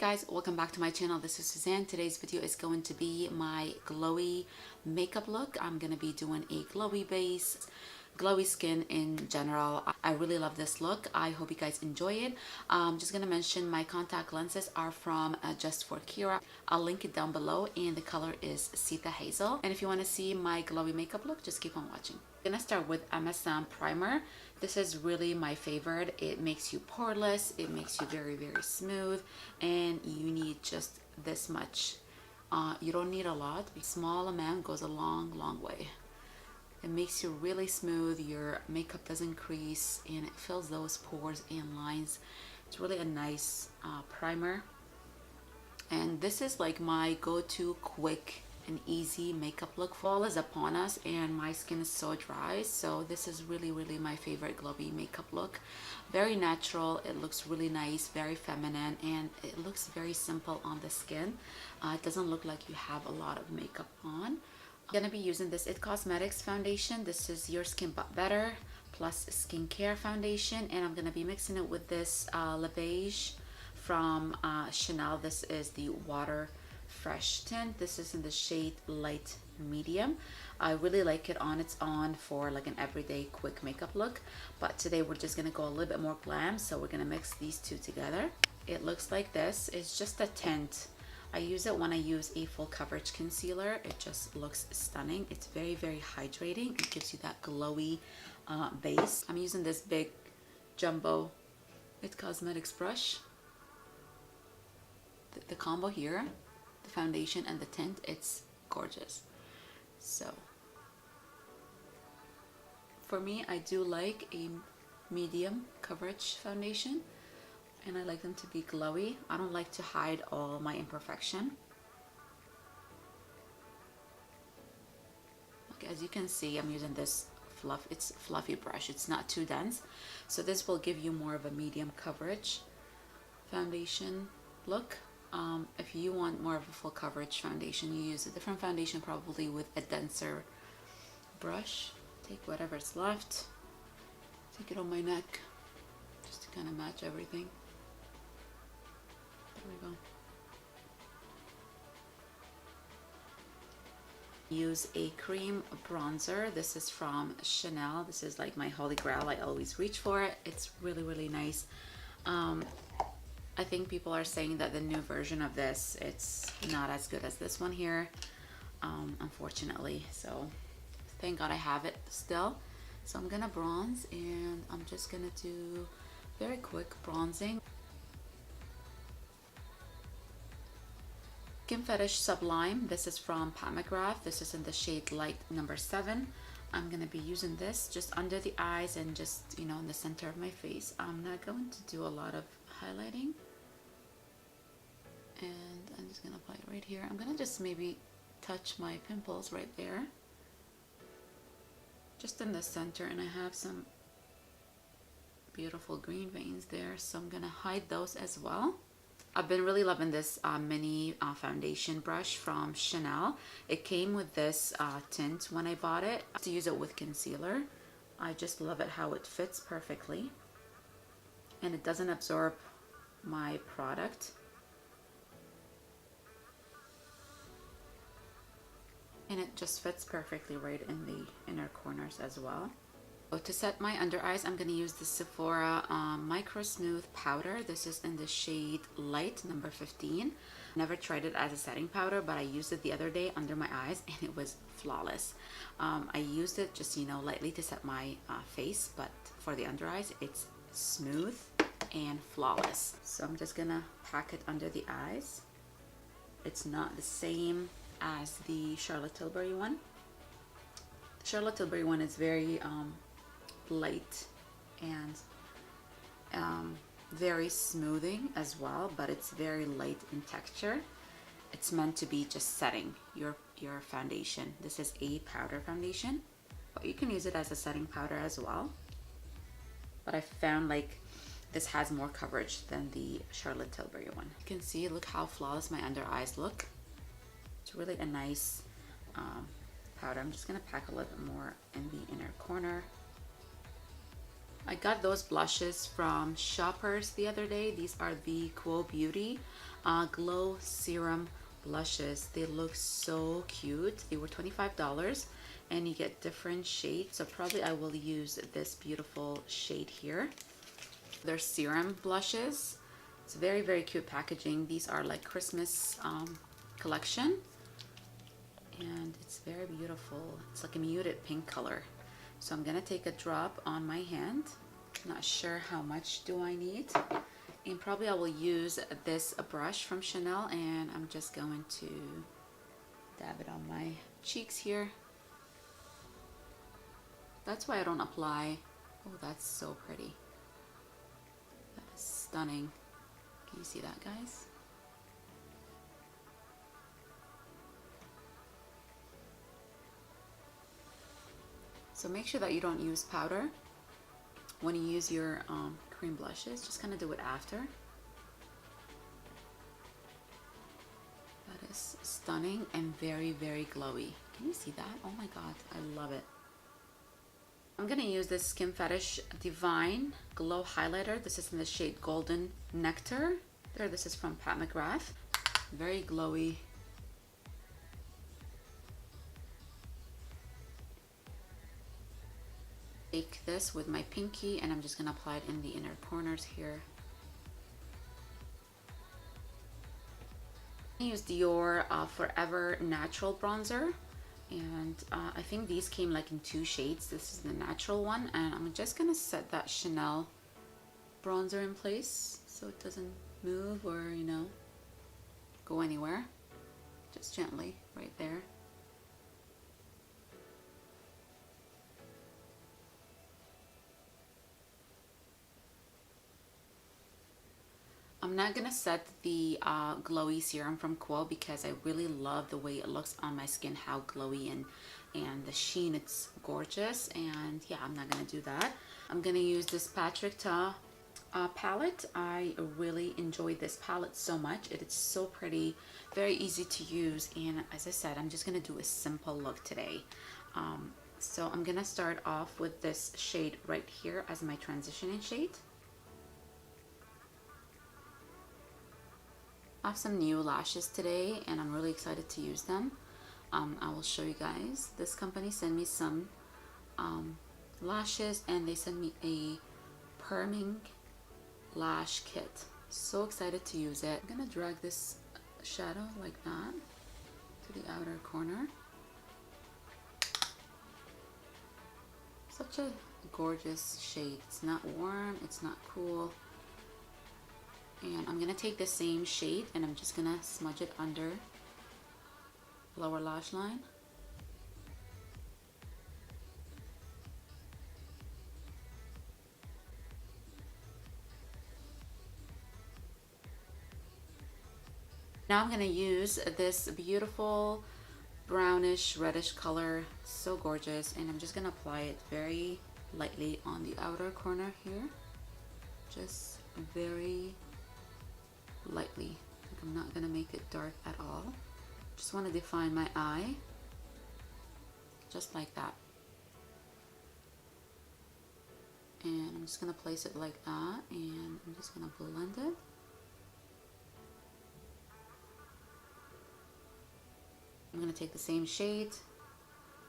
guys, welcome back to my channel. This is Suzanne. Today's video is going to be my glowy makeup look. I'm gonna be doing a glowy base, glowy skin in general. I really love this look. I hope you guys enjoy it. Just gonna mention my contact lenses are from Just for Kira. I'll link it down below, and the color is Sita Hazel. And if you want to see my glowy makeup look, just keep on watching. I'm gonna start with M.Asam primer. This is really my favorite. It makes you poreless, it makes you very smooth, and you need just this much. You don't need a lot. A small amount goes a long way. It makes you really smooth, your makeup doesn't crease, and it fills those pores and lines. It's really a nice primer, and this is like my go-to quick and easy makeup look. Fall is upon us and my skin is so dry, so this is really my favorite glowy makeup look. Very natural, it looks really nice, very feminine, and it looks very simple on the skin. It doesn't look like you have a lot of makeup on. I'm gonna be using this It Cosmetics foundation. This is Your Skin But Better plus skincare foundation, and I'm gonna be mixing it with this Le Beige from Chanel. This is the Water Fresh tint. This is in the shade light medium. I really like it on its own for like an everyday quick makeup look, but today we're just gonna go a little bit more glam, so we're gonna mix these two together. It looks like this. It's just a tint. I use it when I use a full coverage concealer. It just looks stunning. It's very hydrating. It gives you that glowy base. I'm using this big jumbo It Cosmetics brush. The combo here, the foundation and the tint, it's gorgeous. So for me, I do like a medium coverage foundation, and I like them to be glowy. I don't like to hide all my imperfection. Okay, as you can see, I'm using this it's fluffy brush. It's not too dense, so this will give you more of a medium coverage foundation look. If you want more of a full coverage foundation, you use a different foundation, probably with a denser brush. Take whatever's left, take it on my neck, just to kind of match everything. There we go. Use a cream bronzer. This is from Chanel. This is like my holy grail. I always reach for it. It's really nice. I think people are saying that the new version of this, it's not as good as this one here, unfortunately. So thank God I have it still. So I'm gonna bronze, and I'm just gonna do very quick bronzing. Skin Fetish Sublime. This is from Mcgrath. This is in the shade light number 7. I'm gonna be using this just under the eyes and just, you know, in the center of my face. I'm not going to do a lot of highlighting, and I'm just gonna apply it right here. I'm gonna just maybe touch my pimples right there, just in the center, and I have some beautiful green veins there, so I'm gonna hide those as well. I've been really loving this mini foundation brush from Chanel. It came with this tint when I bought it. To use it with concealer, I just love it how it fits perfectly, and it doesn't absorb my product, and it just fits perfectly right in the inner corners as well. So to set my under eyes, I'm going to use the Sephora Micro Smooth Powder. This is in the shade light number 15. Never tried it as a setting powder, but I used it the other day under my eyes, and it was flawless. I used it just, you know, lightly to set my face, but for the under eyes, it's smooth and flawless. So I'm just gonna pack it under the eyes. It's not the same as the Charlotte Tilbury one. The Charlotte Tilbury one is very light and very smoothing as well, but it's very light in texture. It's meant to be just setting your foundation. This is a powder foundation, but you can use it as a setting powder as well. But I found like this has more coverage than the Charlotte Tilbury one. You can see, look how flawless my under eyes look. It's really a nice powder. I'm just gonna pack a little bit more in the inner corner. I got those blushes from Shoppers the other day. These are the Quo Beauty Glow Serum blushes. They look so cute. They were $25 and you get different shades. So probably I will use this beautiful shade here. They're serum blushes. It's very, very cute packaging. These are like Christmas collection. And it's very beautiful. It's like a muted pink color. So I'm gonna take a drop on my hand. Not sure how much do I need. And probably I will use this brush from Chanel, and I'm just going to dab it on my cheeks here. That's why I don't apply. Oh, that's so pretty. That is stunning. Can you see that, guys? So make sure that you don't use powder when you use your cream blushes. Just kind of do it after. That is stunning and very, very glowy. Can you see that? Oh my god, I love it. I'm gonna use this Skin Fetish Divine Glow Highlighter. This is in the shade Golden Nectar. There, this is from Mcgrath. Very glowy. Take this with my pinky and I'm just gonna apply it in the inner corners here. I use Dior Forever Natural bronzer, and I think these came like in 2 shades. This is the natural one, and I'm just gonna set that Chanel bronzer in place so it doesn't move or, you know, go anywhere. Just gently right there. I'm not gonna set the glowy serum from Quo because I really love the way it looks on my skin, how glowy and the sheen, it's gorgeous. And yeah, I'm not gonna do that. I'm gonna use this Patrick Ta palette. I really enjoyed this palette so much. It is so pretty, very easy to use, and as I said, I'm just gonna do a simple look today. So I'm gonna start off with this shade right here as my transitioning shade. I have some new lashes today and I'm really excited to use them. I will show you guys. This company sent me some lashes, and they sent me a perming lash kit. So excited to use it. I'm gonna drag this shadow like that to the outer corner. Such a gorgeous shade. It's not warm, it's not cool. And I'm gonna take the same shade and I'm just gonna smudge it under lower lash line. Now I'm gonna use this beautiful brownish reddish color, so gorgeous, and I'm just gonna apply it very lightly on the outer corner here, just very lightly. Like, I'm not gonna make it dark at all. Just want to define my eye, just like that. And I'm just gonna place it like that, and I'm just gonna blend it. I'm gonna take the same shade,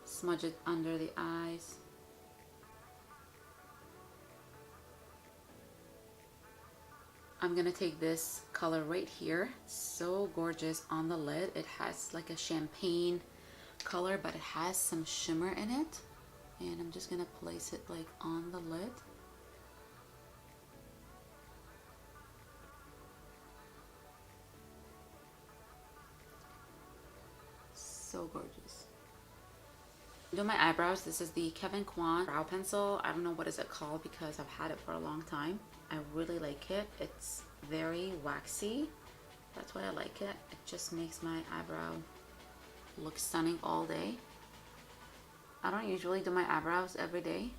smudge it under the eyes. I'm gonna take this color right here, so gorgeous on the lid. It has like a champagne color, but it has some shimmer in it. And I'm just gonna place it like on the lid. So gorgeous. Do my eyebrows. This is the Kevin Kwan brow pencil. I don't know what is it called because I've had it for a long time. I really like it. It's very waxy. That's why I like it. It just makes my eyebrow look stunning all day. I don't usually do my eyebrows every day,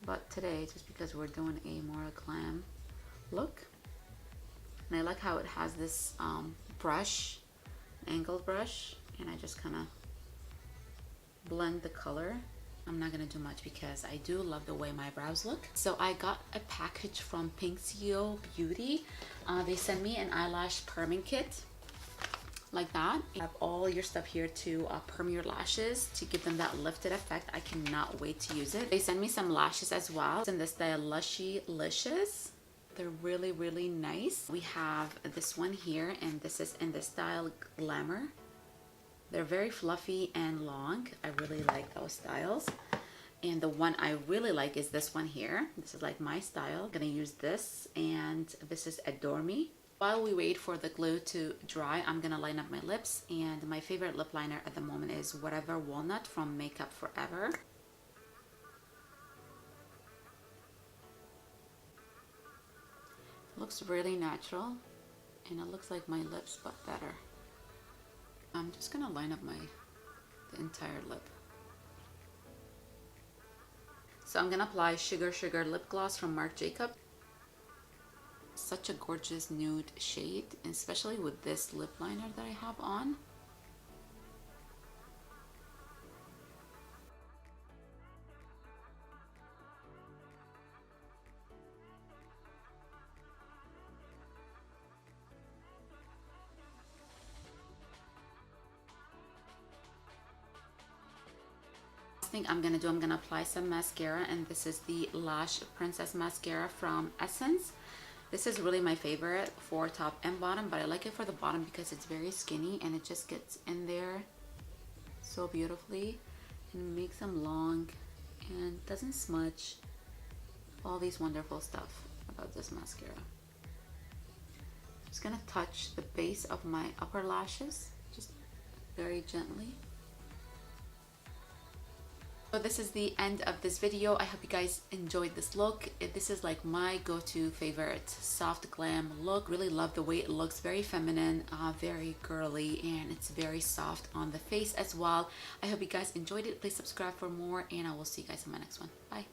but today, just because we're doing a more glam look. And I like how it has this brush, angled brush, and I just kind of blend the color I'm not gonna do much because I do love the way my brows look. So I got a package from Pinkzio Beauty. They sent me an eyelash perming kit like that. You have all your stuff here to perm your lashes to give them that lifted effect. I cannot wait to use it. They sent me some lashes as well. It's in the style Lushy Licious. They're really, really nice. We have this one here, and this is in the style Glamour. They're very fluffy and long. I really like those styles. And the one I really like is this one here. This is like my style. I'm gonna use this, and this is Adore Me. While we wait for the glue to dry, I'm gonna line up my lips, and my favorite lip liner at the moment is Whatever Walnut from Makeup Forever. It looks really natural, and it looks like my lips but better. I'm just gonna line up the entire lip. So I'm gonna apply Sugar Sugar lip gloss from Marc Jacobs. Such a gorgeous nude shade, especially with this lip liner that I have on. Thing I'm gonna do, I'm gonna apply some mascara, and this is the Lash Princess mascara from Essence. This is really my favorite for top and bottom, but I like it for the bottom because it's very skinny and it just gets in there so beautifully and makes them long and doesn't smudge. All these wonderful stuff about this mascara. Just gonna touch the base of my upper lashes just very gently. So this is the end of this video. I hope you guys enjoyed this look. This is like my go-to favorite soft glam look. Really love the way it looks. Very feminine, very girly, and it's very soft on the face as well. I hope you guys enjoyed it. Please subscribe for more, and I will see you guys in my next one. Bye.